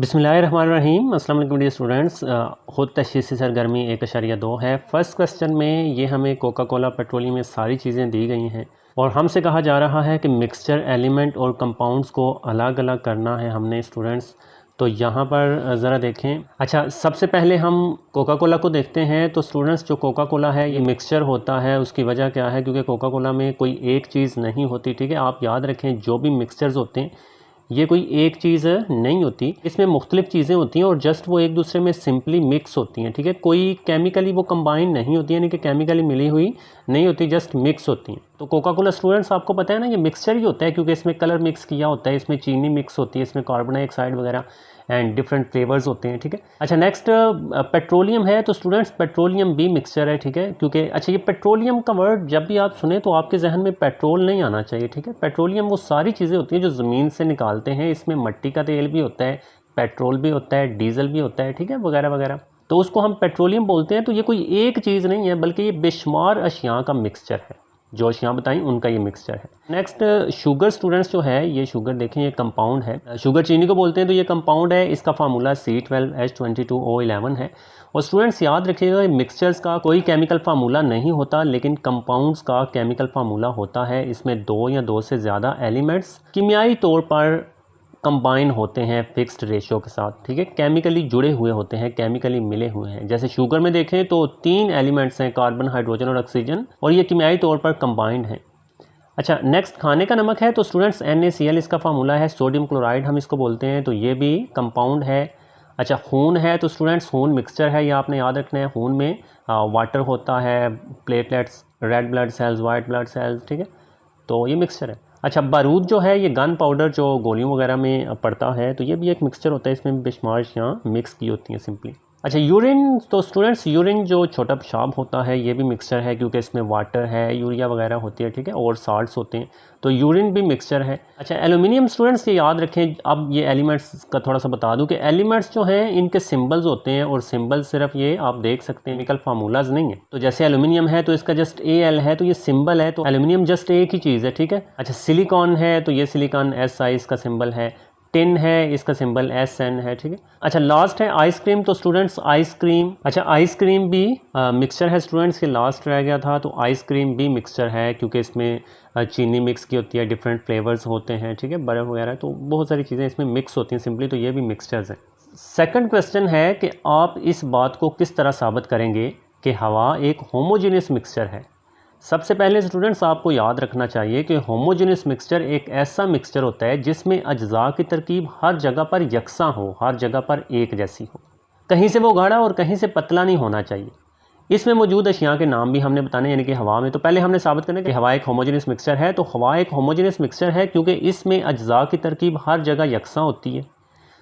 बिस्मिल्लाहिर्रहमानिर्रहीम। अस्सलाम वालेकुम डियर स्टूडेंट्स। खुद तशख़ीसी सरगर्मी 1.2 है। फर्स्ट क्वेश्चन में ये हमें कोका कोला पेट्रोलियम में सारी चीज़ें दी गई हैं और हमसे कहा जा रहा है कि मिक्सचर एलिमेंट और कंपाउंड्स को अलग अलग करना है हमने स्टूडेंट्स। तो यहाँ पर ज़रा देखें। अच्छा, सबसे पहले हम कोका कोला को देखते हैं। तो स्टूडेंट्स, जो कोका कोला है ये मिक्सचर होता है। उसकी वजह क्या है? क्योंकि कोका कोला में कोई एक चीज़ नहीं होती, ठीक है। आप याद रखें, जो भी मिक्सचर्स होते हैं ये कोई एक चीज़ नहीं होती, इसमें मुख्तलिफ़ चीज़ें होती हैं और जस्ट वो एक दूसरे में सिंपली मिक्स होती हैं, ठीक है। कोई केमिकली वो कंबाइन नहीं होती है, यानी कि केमिकली मिली हुई नहीं होती, जस्ट मिक्स होती हैं। तो कोका कोला स्टूडेंट्स आपको पता है ना, ये मिक्सचर ही होता है क्योंकि इसमें कलर मिक्स किया होता है, इसमें चीनी मिक्स होती है, इसमें कार्बन डाइऑक्साइड वगैरह एंड डिफरेंट फ्लेवर्स होते हैं, ठीक है। अच्छा, नेक्स्ट पेट्रोलियम है। तो स्टूडेंट्स, पेट्रोलियम भी मिक्सचर है, ठीक है। क्योंकि अच्छा, ये पेट्रोलियम का वर्ड जब भी आप सुने तो आपके जहन में पेट्रोल नहीं आना चाहिए, ठीक है। पेट्रोलियम वो सारी चीज़ें होती हैं जो ज़मीन से निकालते हैं। इसमें मिट्टी का तेल भी होता है, पेट्रोल भी होता है, डीजल भी होता है, ठीक है, वगैरह वगैरह। तो उसको हम पेट्रोलियम बोलते हैं। तो ये कोई एक चीज़ नहीं है, बल्कि ये बेशुमार अशिया का मिक्सचर है। जो अशिया बताई उनका ये मिक्सचर है। नेक्स्ट, शुगर स्टूडेंट्स जो है, ये शुगर देखें, ये कंपाउंड है। शुगर चीनी को बोलते हैं, तो ये कंपाउंड है। इसका फार्मूला C12H22O11 है। और स्टूडेंट्स याद रखिएगा, मिक्सचर्स का कोई केमिकल फार्मूला नहीं होता, लेकिन कंपाउंड्स का केमिकल फार्मूला होता है। इसमें 2 या 2 से ज़्यादा एलिमेंट्स कीमियाई तौर पर कंबाइन होते हैं फिक्स्ड रेशियो के साथ, ठीक है। केमिकली जुड़े हुए होते हैं, केमिकली मिले हुए हैं। जैसे शुगर में देखें तो 3 एलिमेंट्स हैं, कार्बन, हाइड्रोजन और ऑक्सीजन, और ये कीमियाई तौर पर कंबाइंड हैं। अच्छा, नेक्स्ट खाने का नमक है। तो स्टूडेंट्स NaCl इसका फार्मूला है, सोडियम क्लोराइड हम इसको बोलते हैं, तो ये भी कंपाउंड है। अच्छा, खून है। तो स्टूडेंट्स, खून मिक्सचर है, ये आपने याद रखना है। खून में वाटर होता है, platelets, red blood cells, white blood cells, ठीक है। तो ये मिक्सचर है। अच्छा, बारूद जो है, ये गन पाउडर जो गोलियों वगैरह में पड़ता है, तो ये भी एक मिक्सचर होता है। इसमें बेशुमार यहाँ मिक्स की होती हैं सिंपली। अच्छा, यूरिन। तो स्टूडेंट्स, यूरिन जो छोटा पेशाब होता है, ये भी मिक्सचर है क्योंकि इसमें वाटर है, यूरिया वगैरह होती है, ठीक है, और साल्ट्स होते हैं। तो यूरिन भी मिक्सचर है। अच्छा, एल्यूमिनियम स्टूडेंट्स, ये याद रखें। अब ये एलिमेंट्स का थोड़ा सा बता दूं कि एलिमेंट्स जो हैं इनके सिंबल्स होते हैं, और सिंबल सिर्फ ये आप देख सकते हैं, केमिकल फार्मूलाज नहीं है। तो जैसे एल्यूमिनियम है तो इसका जस्ट Al है, तो ये सिंबल है। तो एल्यूमिनियम जस्ट एक ही चीज़ है, ठीक है। अच्छा, सिलिकॉन है, तो ये सिलिकॉन Si इसका सिंबल है। टिन है, इसका सिंबल SN है, ठीक है। अच्छा, लास्ट है आइसक्रीम। तो स्टूडेंट्स, आइसक्रीम, अच्छा आइसक्रीम भी मिक्सचर है स्टूडेंट्स। ये लास्ट रह गया था। तो आइसक्रीम भी मिक्सचर है क्योंकि इसमें चीनी मिक्स की होती है, डिफरेंट फ्लेवर्स होते हैं, ठीक है, बर्फ़ वगैरह, तो बहुत सारी चीज़ें इसमें मिक्स होती हैं सिंपली। तो ये भी मिक्सचर्स हैं। सेकंड क्वेश्चन है कि आप इस बात को किस तरह साबित करेंगे कि हवा एक होमोजेनियस मिक्सचर है। सबसे पहले स्टूडेंट्स, आपको याद रखना चाहिए कि होमोजेनियस मिक्सचर एक ऐसा मिक्सचर होता है जिसमें अज्जा की तरकीब हर जगह पर यकसां हो, हर जगह पर एक जैसी हो। कहीं से वो गाढ़ा और कहीं से पतला नहीं होना चाहिए। इसमें मौजूद अशिया के नाम भी हमने बताने, यानी कि हवा में। तो पहले हमने साबित करना कि हवा एक होमोजेनियस मिक्सचर है। तो हवा एक होमोजेनियस मिक्सचर है क्योंकि इसमें अज्जा की तरकीब हर जगह यकसां होती है।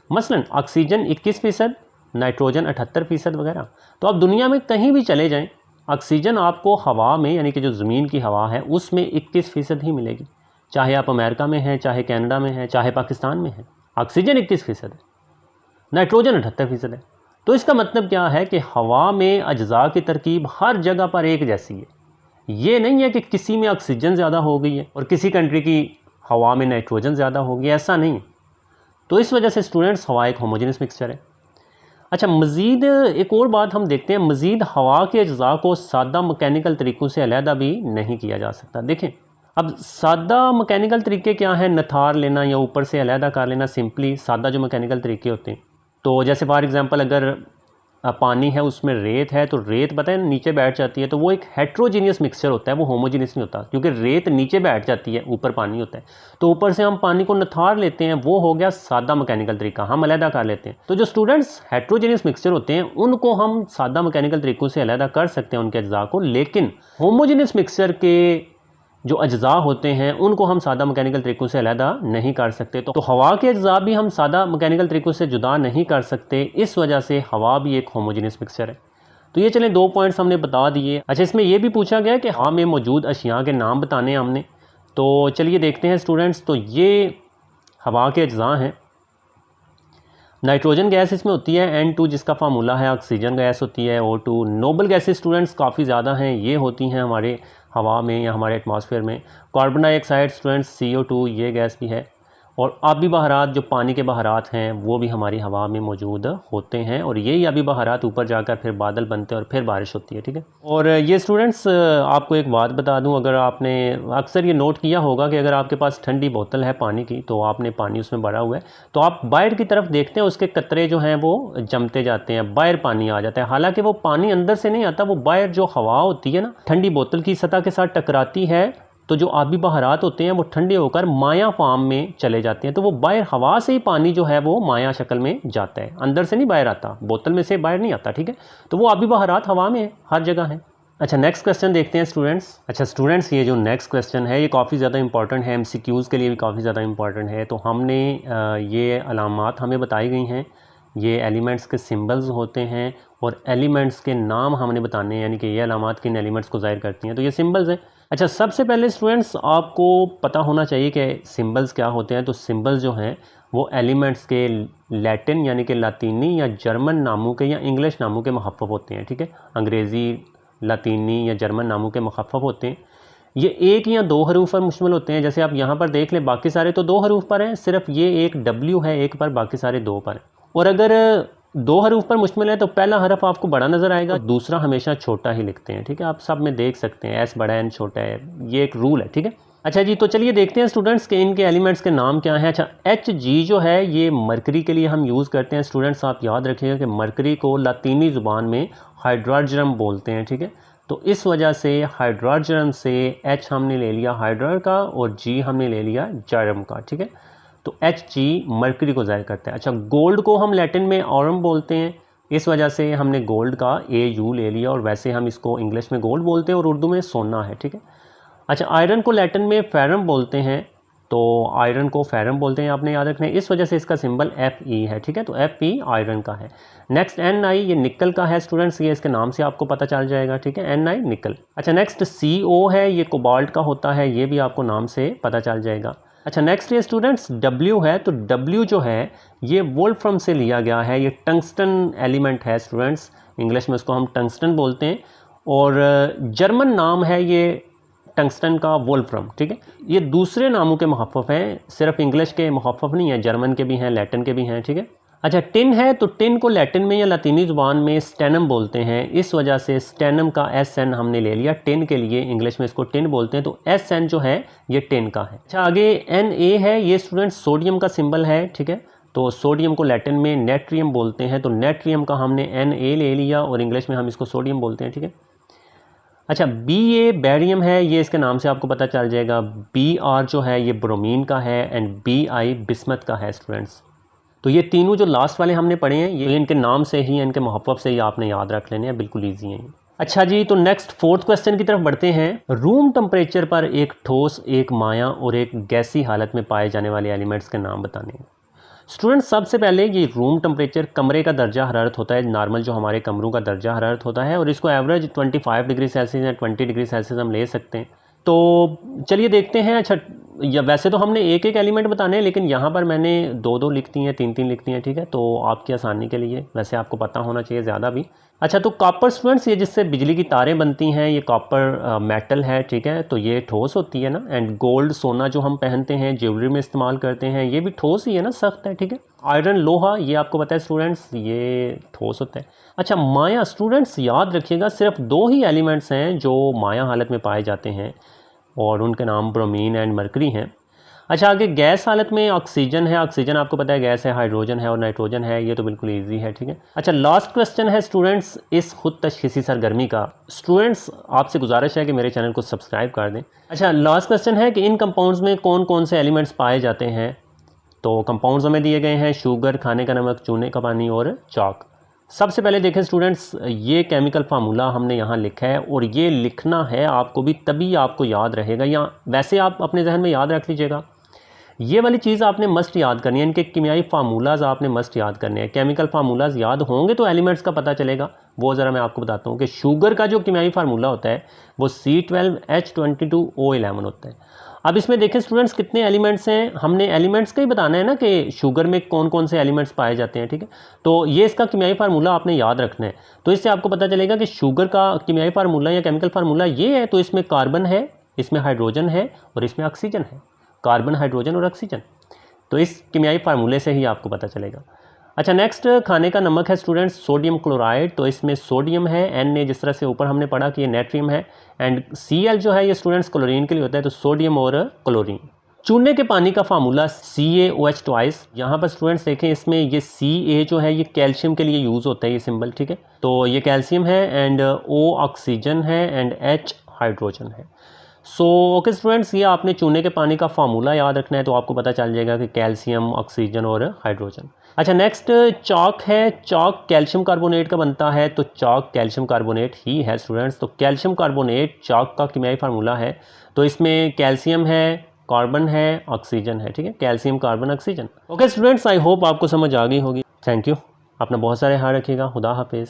मसलन ऑक्सीजन 21%, नाइट्रोजन 78% वगैरह। तो आप दुनिया में कहीं भी चले जाएं, ऑक्सीजन आपको हवा में, यानी कि जो ज़मीन की हवा है, उसमें 21% ही मिलेगी। चाहे आप अमेरिका में हैं, चाहे कनाडा में हैं, चाहे पाकिस्तान में हैं, ऑक्सीजन 21% है, नाइट्रोजन 78% है। तो इसका मतलब क्या है कि हवा में अज्जा की तरकीब हर जगह पर एक जैसी है। ये नहीं है कि किसी में ऑक्सीजन ज़्यादा हो गई है और किसी कंट्री की हवा में नाइट्रोजन ज़्यादा हो गया, ऐसा नहीं है। तो इस वजह से स्टूडेंट्स, हवा एक होमोजेनियस मिक्सचर है। अच्छा, मज़ीद एक और बात हम देखते हैं। मज़ीद हवा के अज्जा को सादा मैकेनिकल तरीक़ों से अलहदा भी नहीं किया जा सकता। देखें, अब सादा मैकेनिकल तरीके क्या हैं? नथार लेना या ऊपर से अलहदा कर लेना, सिंपली सादा जो मैकेनिकल तरीके होते हैं। तो जैसे फॉर एग्जांपल, अगर पानी है, उसमें रेत है, तो रेत पता है नीचे बैठ जाती है, तो वो एक हेट्रोजीनियस मिक्सचर होता है, वो होमोजीनियस नहीं होता, क्योंकि रेत नीचे बैठ जाती है, ऊपर पानी होता है। तो ऊपर से हम पानी को नथार लेते हैं, वो हो गया सादा मैकेनिकल तरीका, हम अलहदा कर लेते हैं। तो जो स्टूडेंट्स हेट्रोजीनियस मिक्सचर होते हैं, उनको हम सादा मैकेनिकल तरीक़ों से अलहदा कर सकते हैं उनके अज्जा को, लेकिन होमोजीनियस मिक्सचर के जो अज्जा होते हैं उनको हम सादा मैकेनिकल तरीक़ों से अलहदा नहीं कर सकते। तो हवा के अज्जा भी हम सादा मैकेनिकल तरीक़ों से जुदा नहीं कर सकते। इस वजह से हवा भी एक होमोजेनियस मिक्सचर है। तो ये चलें, 2 पॉइंट्स हमने बता दिए। अच्छा, इसमें यह भी पूछा गया कि हवा में मौजूद अशिया के नाम बताने हमने। तो चलिए देखते हैं स्टूडेंट्स। तो ये हवा के अज्जा हैं। नाइट्रोजन गैस इसमें होती है N2, जिसका फार्मूला है। ऑक्सीजन गैस होती है O2। नोबल गैसेस स्टूडेंट्स काफ़ी ज़्यादा हैं, ये होती हैं हमारे हवा में या हमारे एटमॉस्फेयर में। कार्बन डाइऑक्साइड स्टूडेंट्स CO2, ये गैस भी है। और आबी बहारात जो पानी के बहारात हैं वो भी हमारी हवा में मौजूद होते हैं, और यही आबी बहारात ऊपर जाकर फिर बादल बनते हैं और फिर बारिश होती है। ठीक है, और ये स्टूडेंट्स आपको एक बात बता दूं, अगर आपने अक्सर ये नोट किया होगा कि अगर आपके पास ठंडी बोतल है पानी की, तो आपने पानी उसमें भरा हुआ है, तो आप बाहर की तरफ देखते हैं उसके कतरे जो हैं वो जमते जाते हैं, बाहर पानी आ जाता है। हालांकि वो पानी अंदर से नहीं आता, वो बाहर जो हवा होती है ना ठंडी बोतल की सतह के साथ टकराती है, तो जो आबी बहारात होते हैं वो ठंडे होकर माया फॉर्म में चले जाते हैं। तो वो बाहर हवा से ही पानी जो है वो माया शक्ल में जाता है, अंदर से नहीं बाहर आता, बोतल में से बाहर नहीं आता। ठीक है, तो वो आबी बहारात हवा में हर जगह है। अच्छा, नेक्स्ट क्वेश्चन देखते हैं स्टूडेंट्स। अच्छा स्टूडेंट्स, ये जो नेक्स्ट क्वेश्चन है ये काफ़ी ज़्यादा इंपॉर्टेंट है, MCQs के लिए भी काफ़ी ज़्यादा इंपॉर्टेंट है। तो हमने ये अलामात हमें बताई गई हैं, ये एलिमेंट्स के सिंबल्स होते हैं और एलिमेंट्स के नाम हमने बताने हैं, यानी कि ये अलामात किन एलिमेंट्स को ज़ाहिर करती हैं, तो ये सिंबल्स हैं। अच्छा, सबसे पहले स्टूडेंट्स आपको पता होना चाहिए कि सिंबल्स क्या होते हैं। तो सिंबल्स जो हैं वो एलिमेंट्स के लैटिन यानी कि लातीनी या जर्मन नामों के या इंग्लिश नामों के मुखफ़फ़ होते हैं। ठीक है, अंग्रेज़ी, लातीनी या जर्मन नामों के मुखफ़फ़फ़ होते हैं। ये एक या दो हरूफ पर मुश्तमिल होते हैं। जैसे आप यहाँ पर देख लें, बाकी सारे तो दो हरूफ पर हैं, सिर्फ ये एक W है एक पर, बाकी सारे दो पर। और अगर दो हरूफ पर मुश्तमिल है तो पहला हरफ आपको बड़ा नज़र आएगा, दूसरा हमेशा छोटा ही लिखते हैं। ठीक है, आप सब में देख सकते हैं S बड़ा है N छोटा है, ये एक रूल है। ठीक है, अच्छा जी, तो चलिए देखते हैं स्टूडेंट्स के इनके एलिमेंट्स के नाम क्या हैं। अच्छा, Hg जो है ये मरकरी के लिए हम यूज़ करते हैं। स्टूडेंट्स आप याद रखिएगा कि मरकरी को लातीनी ज़ुबान में हाइड्रोजन बोलते हैं। ठीक है, तो इस वजह से हाइड्रोजन से H हमने ले लिया हाइड्रोजन का और G हमने ले लिया जर्म का। ठीक है, तो Hg मरकरी को ज़ाहिर करता है। अच्छा, गोल्ड को हम लैटिन में ऑरम बोलते हैं, इस वजह से हमने गोल्ड का AU ले लिया, और वैसे हम इसको इंग्लिश में गोल्ड बोलते हैं और उर्दू में सोना है। ठीक है, अच्छा, आयरन को लैटिन में फेरम बोलते हैं, तो आयरन को फेरम बोलते हैं, आपने याद रखना है, इस वजह से इसका सिंबल Fe है। ठीक है, तो Fe आयरन का है। नेक्स्ट Ni ये निकल का है स्टूडेंट्स, ये इसके नाम से आपको पता चल जाएगा। ठीक है, Ni निकल। अच्छा, नेक्स्ट Co है, ये कोबाल्ट का होता है, ये भी आपको नाम से पता चल जाएगा। अच्छा, नेक्स्ट ये स्टूडेंट्स W है, तो W जो है ये वोल्फ्रम से लिया गया है, ये टंगस्टन एलिमेंट है स्टूडेंट्स, इंग्लिश में उसको हम टंगस्टन बोलते हैं, और जर्मन नाम है ये टंगस्टन का वोल्फ्रम। ठीक है, ये दूसरे नामों के मुखफ़फ़ हैं, सिर्फ इंग्लिश के मुखफ़फ़ नहीं है, जर्मन के भी हैं, लैटिन के भी हैं। ठीक है, अच्छा, टिन है, तो टिन को लैटिन में या लातीनी ज़ुबान में स्टेनम बोलते हैं, इस वजह से स्टेनम का SN हमने ले लिया टिन के लिए, इंग्लिश में इसको टिन बोलते हैं, तो SN जो है ये टिन का है। अच्छा, आगे Na है, ये स्टूडेंट सोडियम का सिंबल है। ठीक है, तो सोडियम को लैटिन में नेट्रियम बोलते हैं, तो नेट्रियम का हमने Na ले लिया और इंग्लिश में हम इसको सोडियम बोलते हैं। ठीक है, अच्छा, Ba बैरियम है, ये इसके नाम से आपको पता चल जाएगा। Br जो है ये ब्रोमीन का है, एंड Bi बिस्मत का है स्टूडेंट्स। तो ये तीनों जो लास्ट वाले हमने पढ़े हैं, ये इनके नाम से ही, इनके मुखफ़फ़ से ही आपने याद रख लेने हैं, बिल्कुल ईजी हैं। अच्छा जी, तो नेक्स्ट फोर्थ क्वेश्चन की तरफ बढ़ते हैं। रूम टेम्परेचर पर एक ठोस, एक माया और एक गैसी हालत में पाए जाने वाले एलिमेंट्स के नाम बताने हैं। स्टूडेंट्स, सबसे पहले ये रूम टेम्परेचर कमरे का दर्जा हरारत होता है, नॉर्मल जो हमारे कमरों का दर्जा हरारत होता है, और इसको एवरेज 25 डिग्री सेल्सियस या 20 डिग्री सेल्सियस हम ले सकते हैं। तो चलिए देखते हैं। अच्छा, या वैसे तो हमने एक एक एलिमेंट बताने हैं, लेकिन यहाँ पर मैंने दो दो लिख दी हैं, तीन तीन लिख दी हैं। ठीक है, तो आपकी आसानी के लिए, वैसे आपको पता होना चाहिए ज़्यादा भी। अच्छा, तो कॉपर स्टूडेंट्स, ये जिससे बिजली की तारें बनती हैं, ये कॉपर मेटल है। ठीक है, तो ये ठोस होती है ना, एंड गोल्ड सोना जो हम पहनते हैं, ज्वेलरी में इस्तेमाल करते हैं, ये भी ठोस ही है ना, सख्त है। ठीक है, आयरन लोहा, ये आपको पता है स्टूडेंट्स, ये ठोस होता है। अच्छा, माया स्टूडेंट्स याद रखिएगा, सिर्फ दो ही एलिमेंट्स हैं जो माया हालत में पाए जाते हैं, और उनके नाम ब्रोमीन एंड मरकरी हैं। अच्छा, आगे गैस हालत में ऑक्सीजन है, ऑक्सीजन आपको पता है गैस है, हाइड्रोजन है और नाइट्रोजन है, ये तो बिल्कुल इजी है। ठीक है, अच्छा, लास्ट क्वेश्चन है स्टूडेंट्स इस खुद तशख़ीसी सरगर्मी का। स्टूडेंट्स, आपसे गुजारिश है कि मेरे चैनल को सब्सक्राइब कर दें। अच्छा, लास्ट क्वेश्चन है कि इन कंपाउंड्स में कौन कौन से एलिमेंट्स पाए जाते हैं। तो कंपाउंड्स हमें दिए गए हैं, शुगर, खाने का नमक, चूने का पानी और चॉक। सबसे पहले देखें स्टूडेंट्स, ये केमिकल फार्मूला हमने यहाँ लिखा है, और ये लिखना है आपको भी, तभी आपको याद रहेगा, या वैसे आप अपने जहन में याद रख लीजिएगा। ये वाली चीज़ आपने मस्ट याद करनी है, इनके केमियाई फार्मूलाज आपने मस्ट याद करने हैं। केमिकल फार्मूलाज याद होंगे तो एलिमेंट्स का पता चलेगा। वो ज़रा मैं आपको बताता हूँ कि शुगर का जो केमियाई फार्मूला होता है वो C12H22O11 होता है। अब इसमें देखें स्टूडेंट्स कितने एलिमेंट्स हैं, हमने एलिमेंट्स का ही बताना है ना कि शुगर में कौन कौन से एलिमेंट्स पाए जाते हैं। ठीक है, तो ये इसका केमियाई फार्मूला आपने याद रखना है, तो इससे आपको पता चलेगा कि शुगर का केमियाई फार्मूला या केमिकल फार्मूला ये है। तो इसमें कार्बन है, इसमें हाइड्रोजन है और इसमें ऑक्सीजन है, कार्बन, हाइड्रोजन और ऑक्सीजन। तो इस केमियाई फार्मूले से ही आपको पता चलेगा। अच्छा, नेक्स्ट खाने का नमक है स्टूडेंट्स सोडियम क्लोराइड। तो इसमें सोडियम है, Na जिस तरह से ऊपर हमने पढ़ा कि ये नेट्रियम है, एंड Cl जो है ये स्टूडेंट्स क्लोरीन के लिए होता है, तो सोडियम और क्लोरीन। चूने के पानी का फार्मूला CaOH ट्वाइस। यहाँ पर स्टूडेंट्स देखें, इसमें ये Ca जो है ये कैल्शियम के लिए यूज़ होता है, ये सिंबल, ठीक है। तो ये कैल्शियम है, एंड O ऑक्सीजन है, एंड H हाइड्रोजन है। सो ओके स्टूडेंट्स, ये आपने चूने के पानी का फार्मूला याद रखना है, तो आपको पता चल जाएगा कि कैल्शियम, ऑक्सीजन और हाइड्रोजन। अच्छा, नेक्स्ट चॉक है। चॉक कैल्शियम कार्बोनेट का बनता है, तो चॉक कैल्शियम कार्बोनेट ही है स्टूडेंट्स। तो कैल्शियम कार्बोनेट चॉक का केमियाई फार्मूला है। तो इसमें कैल्शियम है, कार्बन है, ऑक्सीजन है, ठीक है, calcium carbon oxygen. Okay students, I hope आपको समझ आ गई होगी। Thank you. अपना बहुत सारे ख्याल रखिएगा। खुदा हाफिज़।